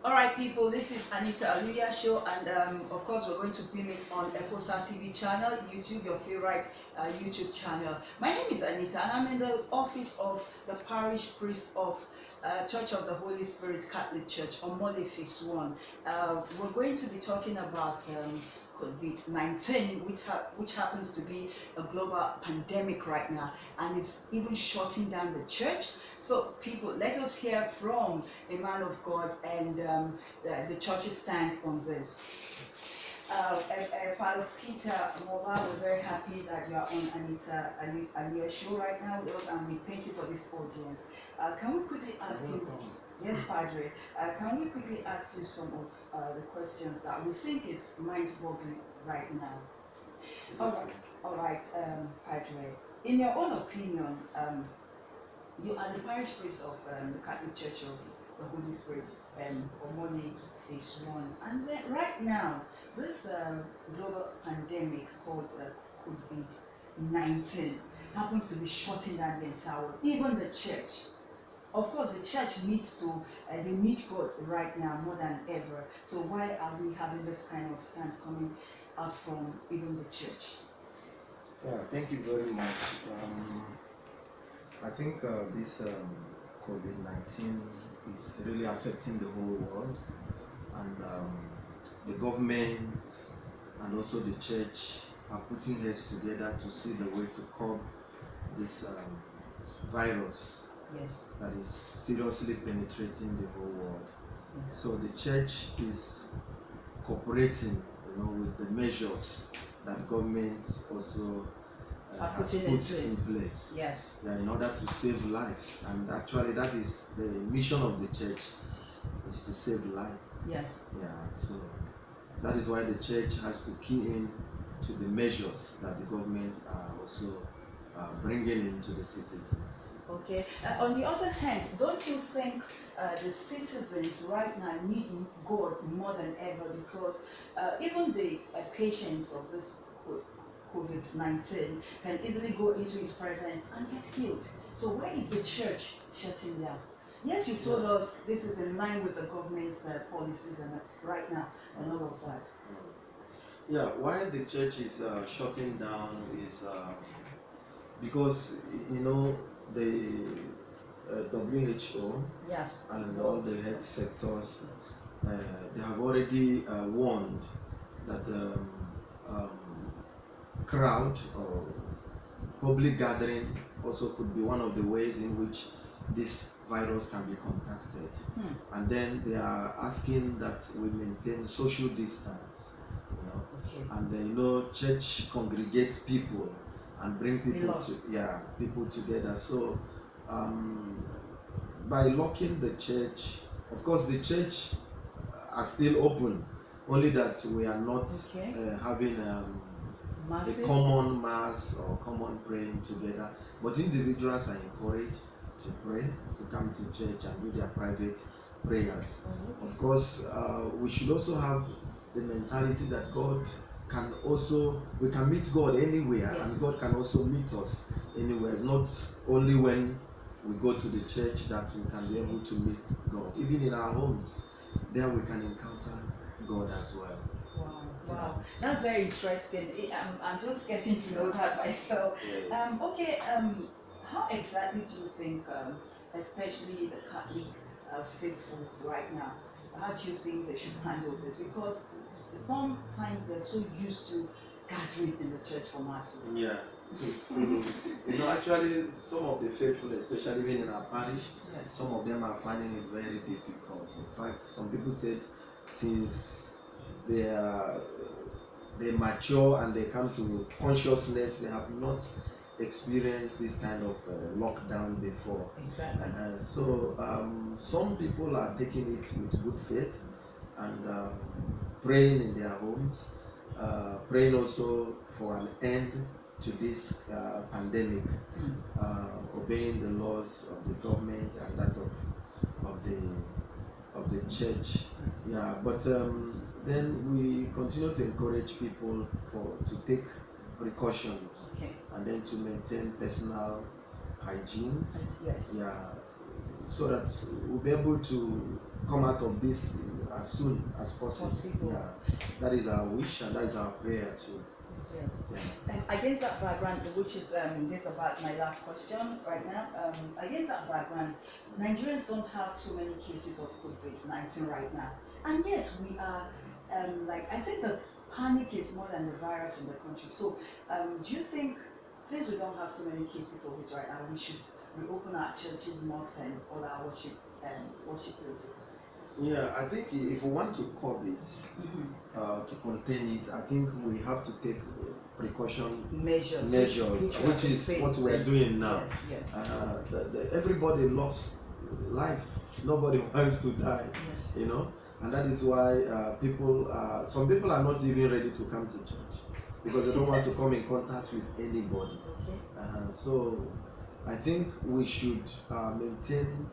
All right, people, this is Anita Aluya Show, and of course, we're going to beam it on FOSA TV channel, YouTube, your favorite YouTube channel. My name is Anita, and I'm in the office of the parish priest of Church of the Holy Spirit Catholic Church, Omole Phase 1. We're going to be talking about COVID-19, which happens to be a global pandemic right now, and it's even shutting down the church. So people, let us hear from a man of God and the church's stand on this. Father Peter Moba, we're very happy that you are on Anita Aluya Show right now with us, and we thank you for this audience. Can we quickly ask you? Yes, Padre. Can we quickly ask you some of the questions that we think is mind-boggling right now? All right, Padre. In your own opinion, you are the parish priest of the Catholic Church of the Holy Spirit, Omole Phase 1. And then right now, this global pandemic called COVID-19 happens to be shutting down the entire world, even the church. Of course, the church needs to, they need God right now more than ever. So why are we having this kind of stand coming out from even the church? Yeah, thank you very much. I think this COVID-19 is really affecting the whole world, and the government and also the church are putting heads together to see the way to curb this virus. Yes. That is seriously penetrating the whole world. Yes. So the church is cooperating, with the measures that government also has put in place. Yes. In order to save lives, and actually that is the mission of the church, is to save life. Yes. Yeah. So that is why the church has to key in to the measures that the government are also bringing into the citizens. Okay. On the other hand, don't you think the citizens right now need God more than ever, because even the patients of this COVID-19 can easily go into his presence and get healed. So why is the church shutting down? Yes, you've told us this is in line with the government's policies and right now and all of that. Yeah, why the church is shutting down is because the WHO, yes, and all the health sectors, they have already warned that crowd or public gathering also could be one of the ways in which this virus can be contacted. And then they are asking that we maintain social distance, okay. And church congregates people and bring people together. So by locking the church, of course the church are still open, only that we are not having a common mass or common praying together, but individuals are encouraged to pray, to come to church and do their private prayers. Of course, we should also have the mentality that we can meet God anywhere, and God can also meet us anywhere. It's not only when we go to the church that we can be able to meet God. Even in our homes, there we can encounter God as well. Wow, that's very interesting. I'm just getting to know that myself. How exactly do you think, especially the Catholic faithfuls right now, how do you think they should handle this? Because sometimes they're so used to gathering in the church for masses. Yeah. Actually, some of the faithful, especially even in our parish, some of them are finding it very difficult. In fact, some people said since they mature and they come to consciousness, they have not experienced this kind of lockdown before. Exactly. Some people are taking it with good faith and praying in their homes, praying also for an end to this pandemic, obeying the laws of the government and that of the church. Yeah, but then we continue to encourage people to take precautions and then to maintain personal hygienes. Yes. Yeah, so that we'll be able to come out of this as soon as possible. Yeah, that is our wish and that is our prayer too. Yes. Against that background, which is this about my last question right now. Against that background, Nigerians don't have so many cases of COVID-19 right now, and yet we are I think the panic is more than the virus in the country. So, do you think, since we don't have so many cases of it right now, we should reopen our churches, mosques, and all our worship places? Yeah, I think if we want to curb it, to contain it, I think we have to take precaution measures, which is what we are doing now. Yes. Everybody loves life. Nobody wants to die. Yes. You know, and that is why some people are not even ready to come to church because they don't want to come in contact with anybody. Okay. So I think we should maintain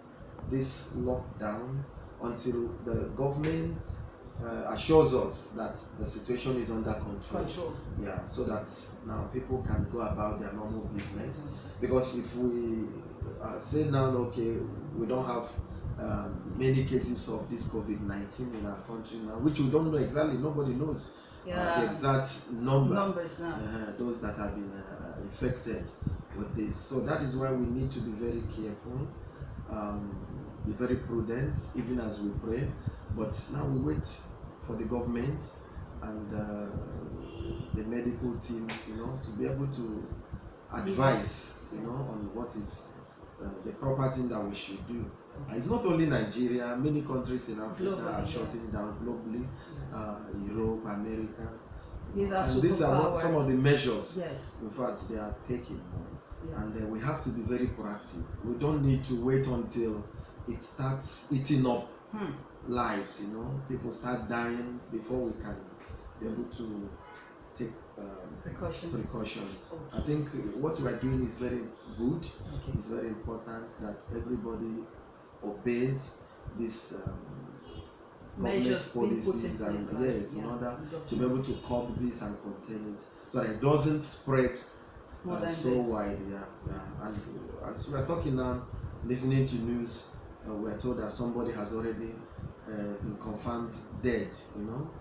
this lockdown until the government assures us that the situation is under control. Yeah, so that now people can go about their normal business. Because if we say now, okay, we don't have many cases of this COVID-19 in our country now, which we don't know exactly, nobody knows the exact numbers now. Those that have been infected with this. So that is why we need to be very careful. Be very prudent even as we pray, but now we wait for the government and the medical teams, to be able to advise, on what is the proper thing that we should do. It's not only Nigeria, many countries in Africa are shutting down globally, Europe, America. These are some of the measures, in fact, they are taking. And we have to be very proactive. We don't need to wait until it starts eating up lives, people start dying before we can be able to take precautions. I think what we are doing is very good. It's very important that everybody obeys these government policies in order to be able to curb this and contain it so that it doesn't spread so wide. And as we are talking now, listening to news, we are told that somebody has already been confirmed dead,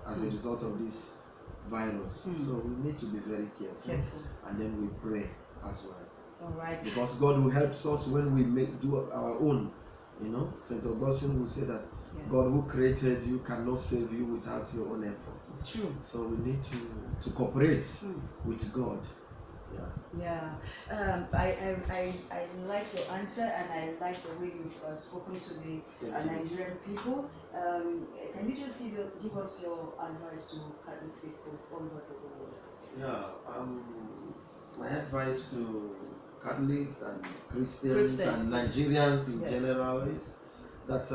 as a result of this virus. So we need to be very careful. And then we pray as well. All right. Because God will help us when we do our own. St. Augustine will say that God who created you cannot save you without your own effort. True. So we need to cooperate with God. I like your answer, and I like the way you've spoken to the Nigerian people. Can you just give us your advice to Catholic faithfuls all over the world? My advice to Catholics and Christians and Nigerians in general is that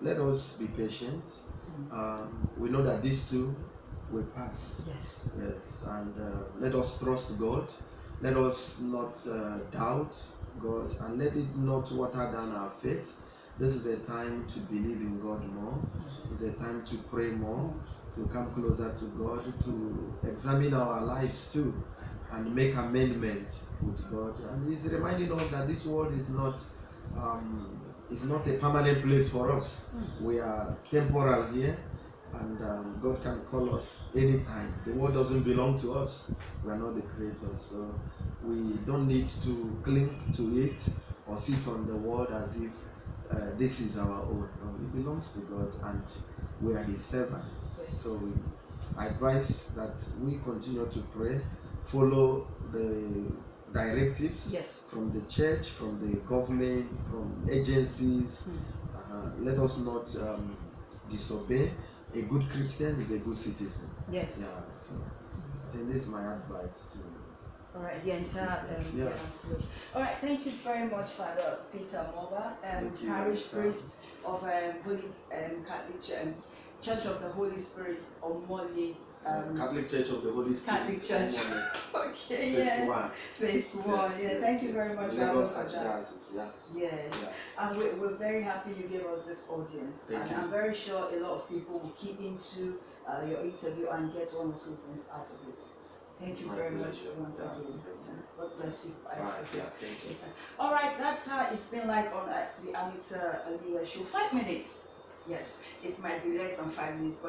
let us be patient. We know that these two will pass. Yes, and let us trust God. Let us not doubt God, and let it not water down our faith. This is a time to believe in God more. It's a time to pray more, to come closer to God, to examine our lives too, and make amendment with God. And He's reminding us that this world is not a permanent place for us. We are temporal here, and God can call us anytime. The world doesn't belong to us. We are not the creators, so we don't need to cling to it or sit on the world as if this is our own. No, it belongs to God, and we are His servants. So I advise that we continue to pray, follow the directives from the church, from the government, from agencies. Let us not disobey. A good Christian is a good citizen. So then this is my advice to all right, the entire all right, thank you very much, Father Peter Moba, parish priest of Holy Catholic Church of the Holy Spirit, Omole. Catholic Church of the Holy Spirit. Catholic Church. Okay, Phase 1. Thank you very much, Father, for that. And we're very happy you gave us this audience. I'm very sure a lot of people will keep into your interview and get one or two things out of it. Thank you very much once again. God bless you. Thank you. All right, that's how it's been like on the Anita Aliyah show. 5 minutes. Yes, it might be less than 5 minutes, but